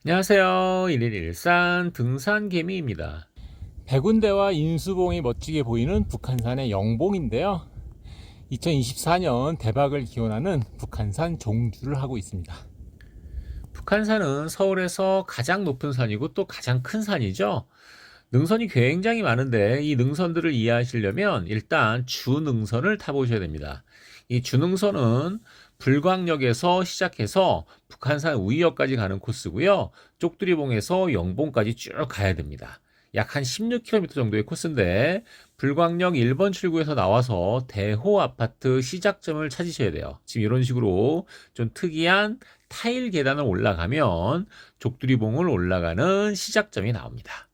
안녕하세요. 111일산 등산개미입니다. 백운대와 인수봉이 멋지게 보이는 북한산의 영봉인데요. 2024년 대박을 기원하는 북한산 종주를 하고 있습니다. 북한산은 서울에서 가장 높은 산이고 또 가장 큰 산이죠. 능선이 굉장히 많은데 이 능선들을 이해하시려면 일단 주능선을 타보셔야 됩니다. 이 주능선은 불광역에서 시작해서 북한산 우이역까지 가는 코스고요. 쪽두리봉에서 영봉까지 쭉 가야 됩니다. 약 한 16km 정도의 코스인데 불광역 1번 출구에서 나와서 대호 아파트 시작점을 찾으셔야 돼요. 지금 이런 식으로 좀 특이한 타일 계단을 올라가면 쪽두리봉을 올라가는 시작점이 나옵니다.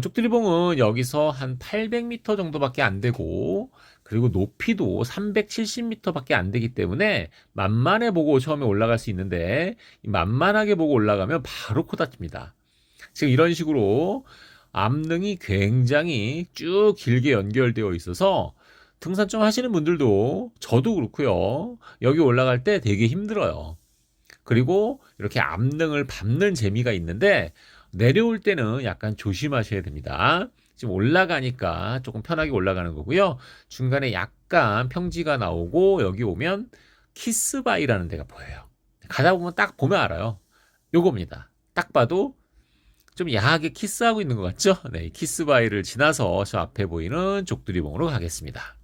쪽두리봉은 여기서 한 800m 정도밖에 안 되고, 그리고 높이도 370m밖에 안 되기 때문에 만만해 보고 처음에 올라갈 수 있는데, 만만하게 보고 올라가면 바로 코 다칩니다. 지금 이런 식으로 암릉이 굉장히 쭉 길게 연결되어 있어서 등산 좀 하시는 분들도 저도 그렇고요. 여기 올라갈 때 되게 힘들어요. 그리고 이렇게 암릉을 밟는 재미가 있는데 내려올 때는 약간 조심하셔야 됩니다. 지금 올라가니까 조금 편하게 올라가는 거고요. 중간에 약간 평지가 나오고 여기 오면 키스바이라는 데가 보여요. 가다 보면 딱 보면 알아요. 요겁니다. 딱 봐도 좀 야하게 키스하고 있는 것 같죠? 네, 키스바이를 지나서 저 앞에 보이는 족두리봉으로 가겠습니다.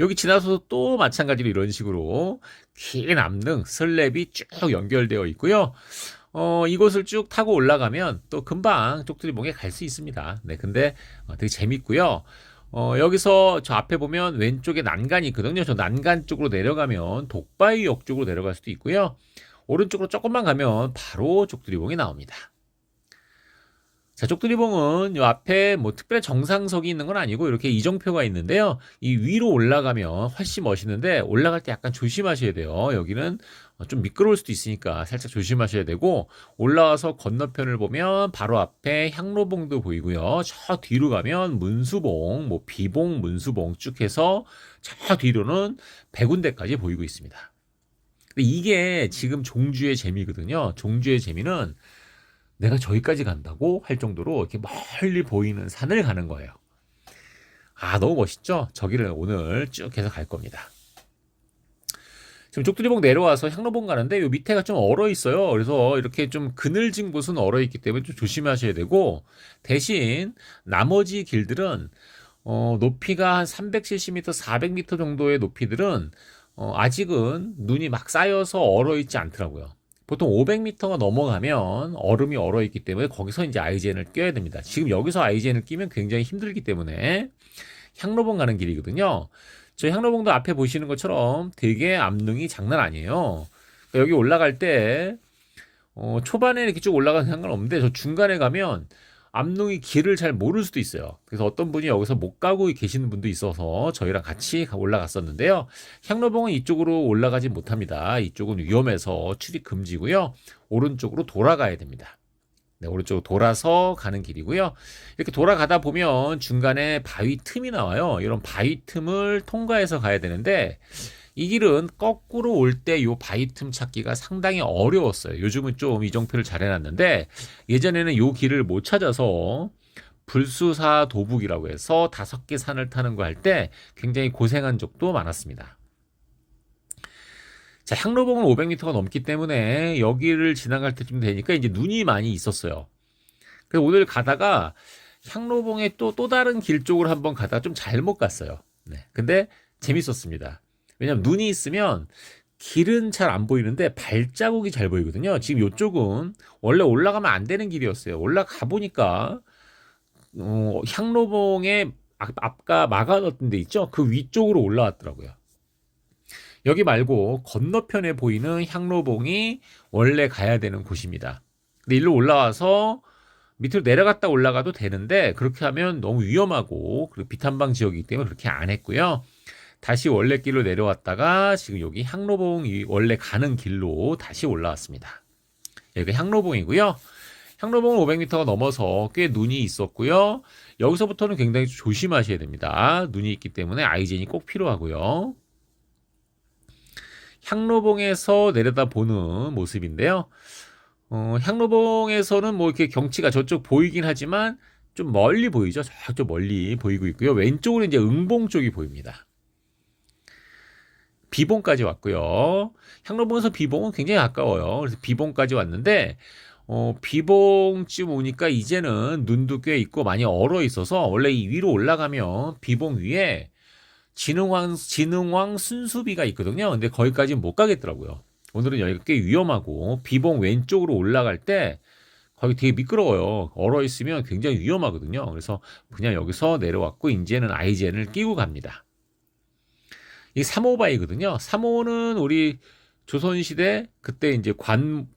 여기 지나서 또 마찬가지로 이런 식으로 긴 암릉, 슬랩이 쭉 연결되어 있고요. 이곳을 쭉 타고 올라가면 또 금방 쪽두리봉에 갈 수 있습니다. 네, 근데 되게 재밌고요. 여기서 저 앞에 보면 왼쪽에 난간이 있거든요. 저 난간 쪽으로 내려가면 독바이역 쪽으로 내려갈 수도 있고요. 오른쪽으로 조금만 가면 바로 쪽두리봉이 나옵니다. 자, 쪽두리봉은 요 앞에 뭐 특별히 정상석이 있는 건 아니고 이렇게 이정표가 있는데요. 이 위로 올라가면 훨씬 멋있는데 올라갈 때 약간 조심하셔야 돼요. 여기는 좀 미끄러울 수도 있으니까 살짝 조심하셔야 되고 올라와서 건너편을 보면 바로 앞에 향로봉도 보이고요. 저 뒤로 가면 문수봉, 뭐 비봉, 문수봉 쭉 해서 저 뒤로는 백운대까지 보이고 있습니다. 근데 이게 지금 종주의 재미거든요. 종주의 재미는 내가 저기까지 간다고 할 정도로 이렇게 멀리 보이는 산을 가는 거예요. 아, 너무 멋있죠? 저기를 오늘 쭉 해서 갈 겁니다. 지금 쪽두리봉 내려와서 향로봉 가는데 요 밑에가 좀 얼어 있어요. 그래서 이렇게 좀 그늘진 곳은 얼어 있기 때문에 좀 조심하셔야 되고 대신 나머지 길들은 높이가 한 370m, 400m 정도의 높이들은 아직은 눈이 막 쌓여서 얼어 있지 않더라고요. 보통 500m가 넘어가면 얼음이 얼어 있기 때문에 거기서 이제 아이젠을 껴야 됩니다. 지금 여기서 아이젠을 끼면 굉장히 힘들기 때문에 향로봉 가는 길이거든요. 저 향로봉도 앞에 보시는 것처럼 되게 암릉이 장난 아니에요. 그러니까 여기 올라갈 때 초반에 이렇게 쭉 올라가는 상관없는데 저 중간에 가면 암릉이 길을 잘 모를 수도 있어요. 그래서 어떤 분이 여기서 못 가고 계시는 분도 있어서 저희랑 같이 올라갔었는데요. 향로봉은 이쪽으로 올라가지 못합니다. 이쪽은 위험해서 출입 금지고요. 오른쪽으로 돌아가야 됩니다. 네, 오른쪽으로 돌아서 가는 길이고요. 이렇게 돌아가다 보면 중간에 바위 틈이 나와요. 이런 바위 틈을 통과해서 가야 되는데 이 길은 거꾸로 올 때 요 바위 틈 찾기가 상당히 어려웠어요. 요즘은 좀 이정표를 잘 해놨는데 예전에는 요 길을 못 찾아서 불수사 도북이라고 해서 5개 산을 타는 거 할 때 굉장히 고생한 적도 많았습니다. 자, 향로봉은 500m가 넘기 때문에 여기를 지나갈 때쯤 되니까 이제 눈이 많이 있었어요. 그래서 오늘 가다가 향로봉의 또 다른 길 쪽으로 한번 가다가 좀 잘못 갔어요. 네. 근데 재밌었습니다. 왜냐면 눈이 있으면 길은 잘 안 보이는데 발자국이 잘 보이거든요. 지금 이쪽은 원래 올라가면 안 되는 길이었어요. 올라가 보니까 향로봉의 앞가 막아놨던 데 있죠. 그 위쪽으로 올라왔더라고요. 여기 말고 건너편에 보이는 향로봉이 원래 가야 되는 곳입니다. 근데 일로 올라와서 밑으로 내려갔다 올라가도 되는데 그렇게 하면 너무 위험하고 그리고 비탄방 지역이기 때문에 그렇게 안 했고요. 다시 원래 길로 내려왔다가 지금 여기 향로봉이 원래 가는 길로 다시 올라왔습니다. 여기가 향로봉이고요. 향로봉은 500m가 넘어서 꽤 눈이 있었고요. 여기서부터는 굉장히 조심하셔야 됩니다. 눈이 있기 때문에 아이젠이 꼭 필요하고요. 향로봉에서 내려다 보는 모습인데요. 향로봉에서는 뭐 이렇게 경치가 저쪽 보이긴 하지만 좀 멀리 보이죠. 저쪽 멀리 보이고 있고요. 왼쪽으로 이제 응봉 쪽이 보입니다. 비봉까지 왔고요. 향로봉에서 비봉은 굉장히 가까워요. 그래서 비봉까지 왔는데 비봉쯤 오니까 이제는 눈도 꽤 있고 많이 얼어 있어서 원래 이 위로 올라가면 비봉 위에 진흥왕 순수비가 있거든요. 근데 거기까지는 못 가겠더라고요. 오늘은 여기가 꽤 위험하고 비봉 왼쪽으로 올라갈 때 거기 되게 미끄러워요. 얼어 있으면 굉장히 위험하거든요. 그래서 그냥 여기서 내려왔고 이제는 아이젠을 끼고 갑니다. 이 3호바이거든요. 3호는 우리 조선시대 그때 이제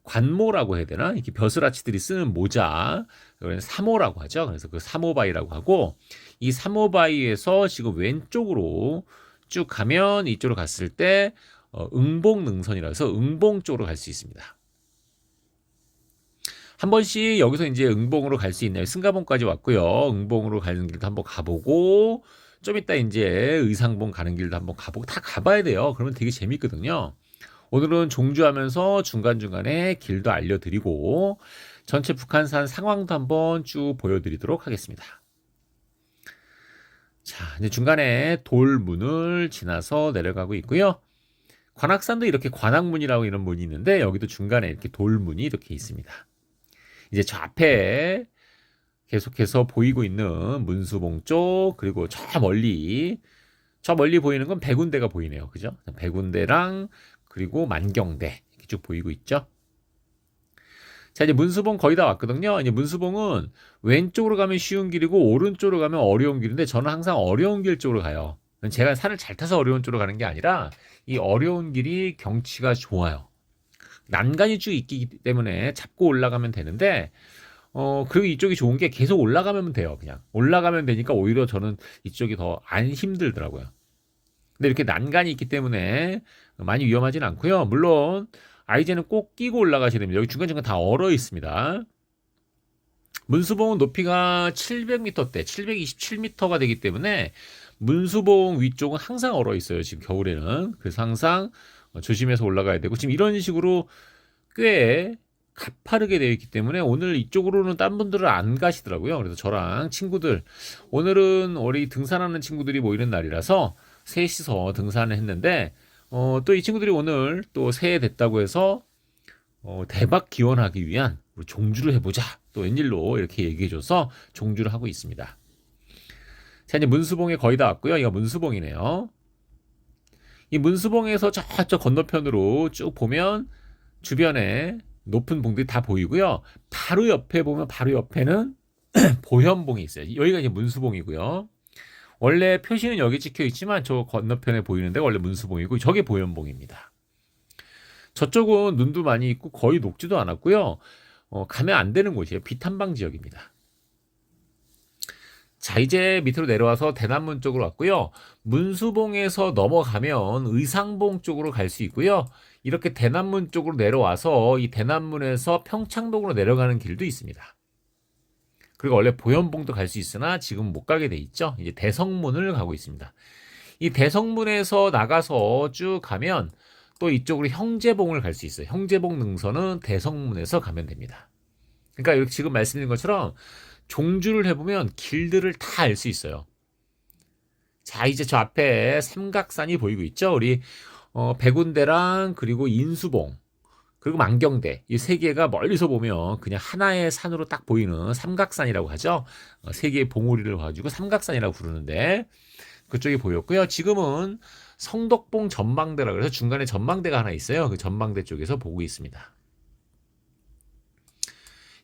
관모라고 해야 되나? 이렇게 벼슬아치들이 쓰는 모자. 그래서 3호라고 하죠. 그래서 그 3호바이라고 하고 이 3호바이에서 지금 왼쪽으로 쭉 가면 이쪽으로 갔을 때 응봉능선이라서 응봉 쪽으로 갈 수 있습니다. 한 번씩 여기서 이제 응봉으로 갈 수 있나요? 승가봉까지 왔고요. 응봉으로 가는 길도 한번 가보고 좀 이따 이제 의상봉 가는 길도 한번 가보고 다 가봐야 돼요. 그러면 되게 재밌거든요. 오늘은 종주하면서 중간중간에 길도 알려드리고 전체 북한산 상황도 한번 쭉 보여드리도록 하겠습니다. 자, 이제 중간에 돌문을 지나서 내려가고 있고요. 관악산도 이렇게 관악문이라고 이런 문이 있는데 여기도 중간에 이렇게 돌문이 이렇게 있습니다. 이제 저 앞에 계속해서 보이고 있는 문수봉 쪽 그리고 저 멀리 보이는 건 백운대가 보이네요. 그죠? 백운대랑 그리고 만경대 이렇게 쭉 보이고 있죠. 자, 이제 문수봉 거의 다 왔거든요. 이제 문수봉은 왼쪽으로 가면 쉬운 길이고 오른쪽으로 가면 어려운 길인데 저는 항상 어려운 길 쪽으로 가요. 제가 산을 잘 타서 어려운 쪽으로 가는 게 아니라 이 어려운 길이 경치가 좋아요. 난간이 쭉 있기 때문에 잡고 올라가면 되는데 그리고 이쪽이 좋은 게 계속 올라가면 돼요. 그냥 올라가면 되니까 오히려 저는 이쪽이 더 안 힘들더라고요. 근데 이렇게 난간이 있기 때문에 많이 위험하진 않고요. 물론 아이젠은 꼭 끼고 올라가셔야 됩니다. 여기 중간중간 다 얼어 있습니다. 문수봉은 높이가 700m대, 727m가 되기 때문에 문수봉 위쪽은 항상 얼어 있어요. 지금 겨울에는. 그래서 항상 조심해서 올라가야 되고 지금 이런 식으로 꽤 가파르게 되어 있기 때문에 오늘 이쪽으로는 딴 분들은 안 가시더라고요. 그래서 저랑 친구들 오늘은 우리 등산하는 친구들이 모이는 날이라서 셋이서 등산을 했는데 또 이 친구들이 오늘 또 새해 됐다고 해서 대박 기원하기 위한 우리 종주를 해보자. 또 웬일로 이렇게 얘기해줘서 종주를 하고 있습니다. 자, 이제 문수봉에 거의 다 왔고요. 이거 문수봉이네요. 이 문수봉에서 저쪽 건너편으로 쭉 보면 주변에 높은 봉들이 다 보이고요. 바로 옆에 보면 바로 옆에는 보현봉이 있어요. 여기가 이제 문수봉이고요. 원래 표시는 여기 찍혀 있지만 저 건너편에 보이는데 원래 문수봉이고 저게 보현봉입니다. 저쪽은 눈도 많이 있고 거의 녹지도 않았고요. 가면 안 되는 곳이에요. 비탄방 지역입니다. 자, 이제 밑으로 내려와서 대남문 쪽으로 왔고요. 문수봉에서 넘어가면 의상봉 쪽으로 갈 수 있고요. 이렇게 대남문 쪽으로 내려와서 이 대남문에서 평창동으로 내려가는 길도 있습니다. 그리고 원래 보현봉도 갈 수 있으나 지금 못 가게 돼 있죠. 이제 대성문을 가고 있습니다. 이 대성문에서 나가서 쭉 가면 또 이쪽으로 형제봉을 갈 수 있어요. 형제봉 능선은 대성문에서 가면 됩니다. 그러니까 이렇게 지금 말씀드린 것처럼 종주를 해보면 길들을 다 알 수 있어요. 자, 이제 저 앞에 삼각산이 보이고 있죠. 우리 백운대랑 그리고 인수봉 그리고 만경대 이 세 개가 멀리서 보면 그냥 하나의 산으로 딱 보이는 삼각산이라고 하죠. 세 개의 봉우리를 가지고 삼각산이라고 부르는데 그쪽이 보였고요. 지금은 성덕봉 전망대라고 해서 중간에 전망대가 하나 있어요. 그 전망대 쪽에서 보고 있습니다.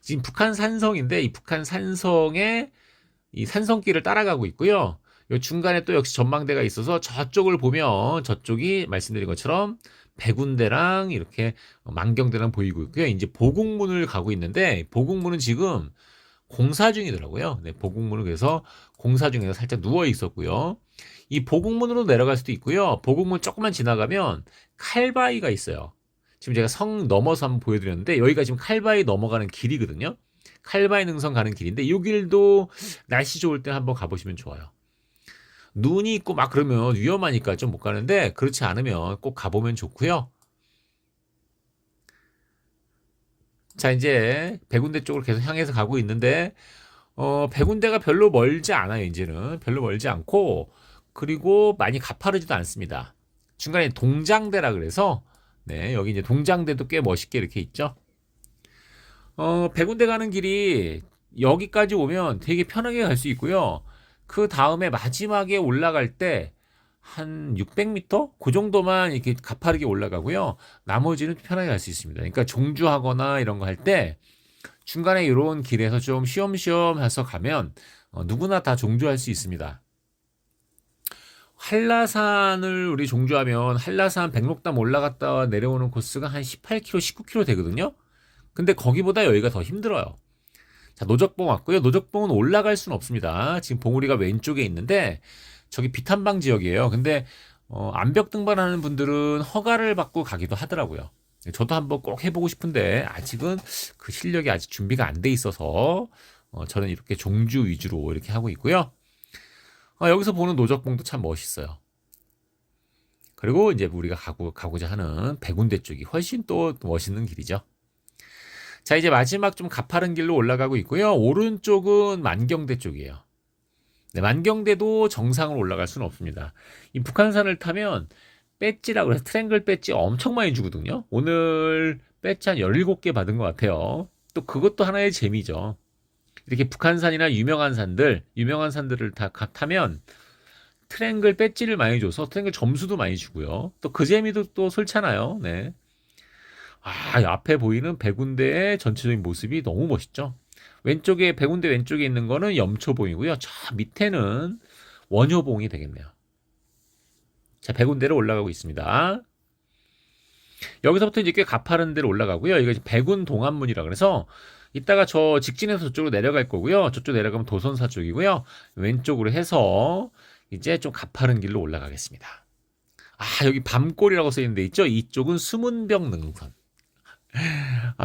지금 북한 산성인데 이 북한 산성의 이 산성길을 따라가고 있고요. 이 중간에 또 역시 전망대가 있어서 저쪽을 보면 저쪽이 말씀드린 것처럼 백운대랑 이렇게 만경대랑 보이고 있고요. 이제 보국문을 가고 있는데 보국문은 지금 공사 중이더라고요. 네, 보국문은 그래서 공사 중에서 살짝 누워 있었고요. 이 보국문으로 내려갈 수도 있고요. 보국문 조금만 지나가면 칼바위가 있어요. 지금 제가 성 넘어서 한번 보여드렸는데 여기가 지금 칼바위 넘어가는 길이거든요. 칼바위 능선 가는 길인데 이 길도 날씨 좋을 때 한번 가보시면 좋아요. 눈이 있고 막 그러면 위험하니까 좀 못 가는데 그렇지 않으면 꼭 가보면 좋고요. 자, 이제 백운대 쪽으로 계속 향해서 가고 있는데 백운대가 별로 멀지 않아요. 이제는 별로 멀지 않고 그리고 많이 가파르지도 않습니다. 중간에 동장대라 그래서 네, 여기 이제 동장대도 꽤 멋있게 이렇게 있죠. 백운대 가는 길이 여기까지 오면 되게 편하게 갈 수 있고요. 그 다음에 마지막에 올라갈 때 한 600m? 그 정도만 이렇게 가파르게 올라가고요. 나머지는 편하게 갈 수 있습니다. 그러니까 종주하거나 이런 거 할 때 중간에 이런 길에서 좀 쉬엄쉬엄 해서 가면 누구나 다 종주할 수 있습니다. 한라산을 우리 종주하면 한라산 백록담 올라갔다 내려오는 코스가 한 18km, 19km 되거든요. 근데 거기보다 여기가 더 힘들어요. 자, 노적봉 왔고요. 노적봉은 올라갈 수는 없습니다. 지금 봉우리가 왼쪽에 있는데 저기 비탄방 지역이에요. 근데 암벽 등반하는 분들은 허가를 받고 가기도 하더라고요. 저도 한번 꼭 해보고 싶은데 아직은 그 실력이 아직 준비가 안 돼 있어서 저는 이렇게 종주 위주로 이렇게 하고 있고요. 여기서 보는 노적봉도 참 멋있어요. 그리고 이제 우리가 가고자 하는 백운대 쪽이 훨씬 또 멋있는 길이죠. 자, 이제 마지막 좀 가파른 길로 올라가고 있고요. 오른쪽은 만경대 쪽이에요. 네, 만경대도 정상으로 올라갈 수는 없습니다. 이 북한산을 타면 배지라고 해서 트랭글 배지 엄청 많이 주거든요. 오늘 배지 한 17개 받은 것 같아요. 또 그것도 하나의 재미죠. 이렇게 북한산이나 유명한 산들을 다 타면 트랭글 배지를 많이 줘서 트랭글 점수도 많이 주고요. 또 그 재미도 또 솔찬아요. 네. 앞에 보이는 백운대의 전체적인 모습이 너무 멋있죠. 왼쪽에 백운대 왼쪽에 있는 거는 염초봉이고요. 저 밑에는 원효봉이 되겠네요. 자, 백운대로 올라가고 있습니다. 여기서부터 이제 꽤 가파른 데로 올라가고요. 이거 백운 동안문이라 그래서 이따가 저 직진해서 저쪽으로 내려갈 거고요. 저쪽 내려가면 도선사 쪽이고요. 왼쪽으로 해서 이제 좀 가파른 길로 올라가겠습니다. 여기 밤골이라고 써 있는데 있죠? 이쪽은 수문병 능선.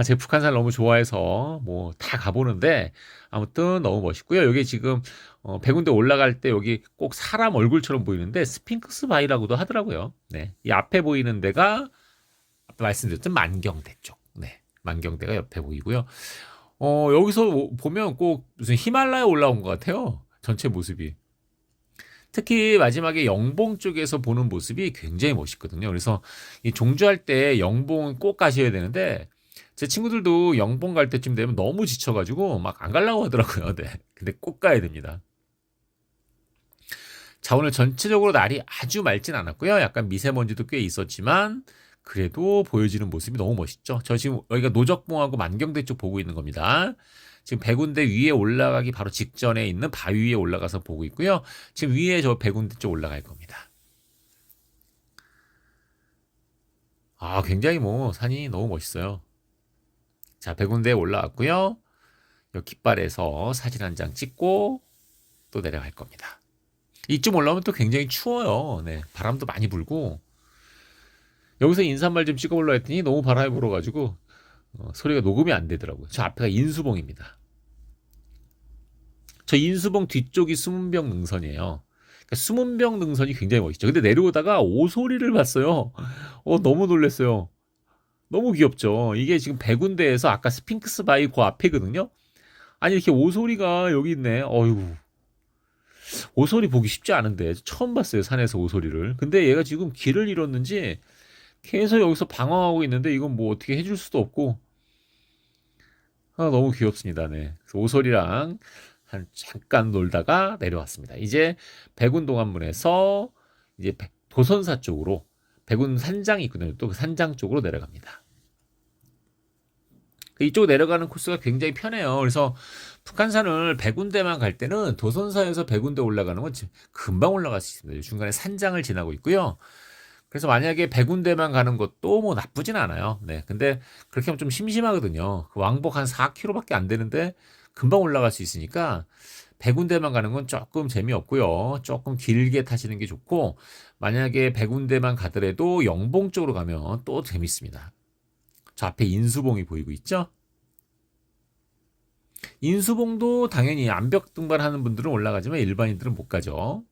제가 북한산을 너무 좋아해서 뭐 다 가보는데 아무튼 너무 멋있고요. 여기 지금 백운대 올라갈 때 여기 꼭 사람 얼굴처럼 보이는데 스핑크스 바위라고도 하더라고요. 네, 이 앞에 보이는 데가 아까 말씀드렸던 만경대 쪽. 네, 만경대가 옆에 보이고요. 여기서 보면 꼭 무슨 히말라야 올라온 것 같아요. 전체 모습이. 특히 마지막에 영봉 쪽에서 보는 모습이 굉장히 멋있거든요. 그래서 이 종주할 때 영봉 꼭 가셔야 되는데 제 친구들도 영봉 갈 때쯤 되면 너무 지쳐가지고 막 안 가려고 하더라고요. 네. 근데 꼭 가야 됩니다. 자, 오늘 전체적으로 날이 아주 맑진 않았고요. 약간 미세먼지도 꽤 있었지만 그래도 보여지는 모습이 너무 멋있죠. 저 지금 여기가 노적봉하고 만경대 쪽 보고 있는 겁니다. 지금 백운대 위에 올라가기 바로 직전에 있는 바위 위에 올라가서 보고 있고요. 지금 위에 저 백운대 쪽 올라갈 겁니다. 굉장히 뭐 산이 너무 멋있어요. 자, 백운대에 올라왔고요. 여기 깃발에서 사진 한 장 찍고 또 내려갈 겁니다. 이쯤 올라오면 또 굉장히 추워요. 네, 바람도 많이 불고 여기서 인사말 좀 찍어보려 했더니 너무 바람이 불어가지고 소리가 녹음이 안 되더라고요. 저 앞에가 인수봉입니다. 저 인수봉 뒤쪽이 수문병 능선이에요. 그러니까 수문병 능선이 굉장히 멋있죠. 근데 내려오다가 오소리를 봤어요. 너무 놀랐어요. 너무 귀엽죠. 이게 지금 백운대에서 아까 스핑크스 바위 그 앞에거든요. 아니 이렇게 오소리가 여기 있네. 어휴. 오소리 보기 쉽지 않은데 처음 봤어요. 산에서 오소리를. 근데 얘가 지금 길을 잃었는지 계속 여기서 방황하고 있는데 이건 뭐 어떻게 해줄 수도 없고 너무 귀엽습니다. 네. 그래서 오소리랑 한 잠깐 놀다가 내려왔습니다. 이제 백운동안문에서 이제 도선사 쪽으로 백운 산장이 있거든요. 또 그 산장 쪽으로 내려갑니다. 이쪽 내려가는 코스가 굉장히 편해요. 그래서 북한산을 백운대만 갈 때는 도선사에서 백운대 올라가는 건 금방 올라갈 수 있습니다. 중간에 산장을 지나고 있고요. 그래서 만약에 백운대만 가는 것도 뭐 나쁘진 않아요. 네. 근데 그렇게 하면 좀 심심하거든요. 그 왕복 한 4km밖에 안 되는데 금방 올라갈 수 있으니까 백운대만 가는 건 조금 재미없고요. 조금 길게 타시는 게 좋고 만약에 백운대만 가더라도 영봉 쪽으로 가면 또 재밌습니다. 저 앞에 인수봉이 보이고 있죠? 인수봉도 당연히 암벽 등반하는 분들은 올라가지만 일반인들은 못 가죠.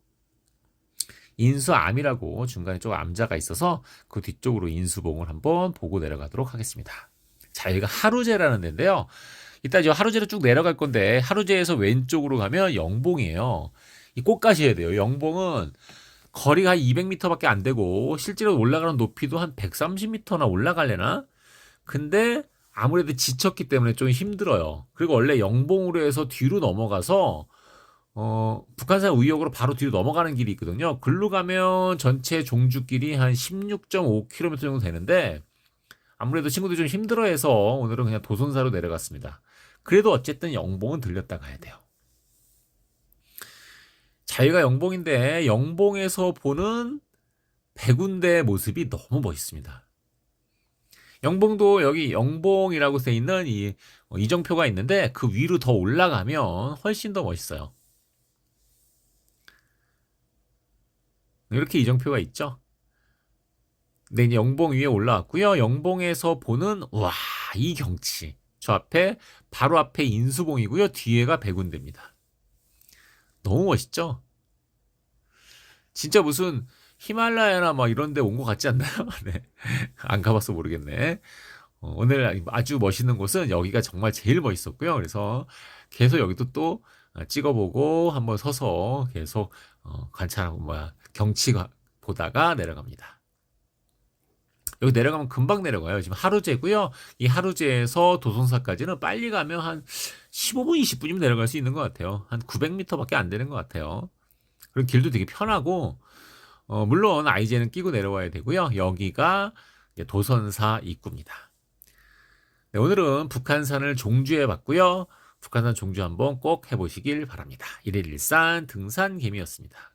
인수암이라고 중간에 좀 암자가 있어서 그 뒤쪽으로 인수봉을 한번 보고 내려가도록 하겠습니다. 자, 여기가 하루제라는 데인데요. 이따 이제 하루제로 쭉 내려갈 건데 하루제에서 왼쪽으로 가면 영봉이에요. 이 꼭 가셔야 돼요. 영봉은 거리가 한 200m밖에 안 되고 실제로 올라가는 높이도 한 130m나 올라가려나? 근데 아무래도 지쳤기 때문에 좀 힘들어요. 그리고 원래 영봉으로 해서 뒤로 넘어가서 북한산 우이역으로 바로 뒤로 넘어가는 길이 있거든요. 글로 가면 전체 종주길이 한 16.5km 정도 되는데 아무래도 친구들이 좀 힘들어해서 오늘은 그냥 도선사로 내려갔습니다. 그래도 어쨌든 영봉은 들렸다 가야 돼요. 자기가 영봉인데 영봉에서 보는 백운대의 모습이 너무 멋있습니다. 영봉도 여기 영봉이라고 돼 있는 이 이정표가 있는데 그 위로 더 올라가면 훨씬 더 멋있어요. 이렇게 이정표가 있죠. 근데 이제 영봉 위에 올라왔고요. 영봉에서 보는 와, 이 경치. 저 앞에 바로 앞에 인수봉이고요. 뒤에가 백운대입니다. 너무 멋있죠? 진짜 무슨 히말라야나 막 이런 데 온 것 같지 않나요? 네. 안 가봐서 모르겠네. 오늘 아주 멋있는 곳은 여기가 정말 제일 멋있었고요. 그래서 계속 여기도 또 찍어보고 한번 서서 계속 관찰하고 경치 보다가 내려갑니다. 여기 내려가면 금방 내려가요. 지금 하루제고요. 이 하루제에서 도송사까지는 빨리 가면 한 15분, 20분이면 내려갈 수 있는 것 같아요. 한 900m밖에 안 되는 것 같아요. 그리고 길도 되게 편하고 물론 아이제는 끼고 내려와야 되고요. 여기가 이제 도선사 입구입니다. 네, 오늘은 북한산을 종주해 봤고요. 북한산 종주 한번 꼭 해보시길 바랍니다. 일일일산 등산 개미였습니다.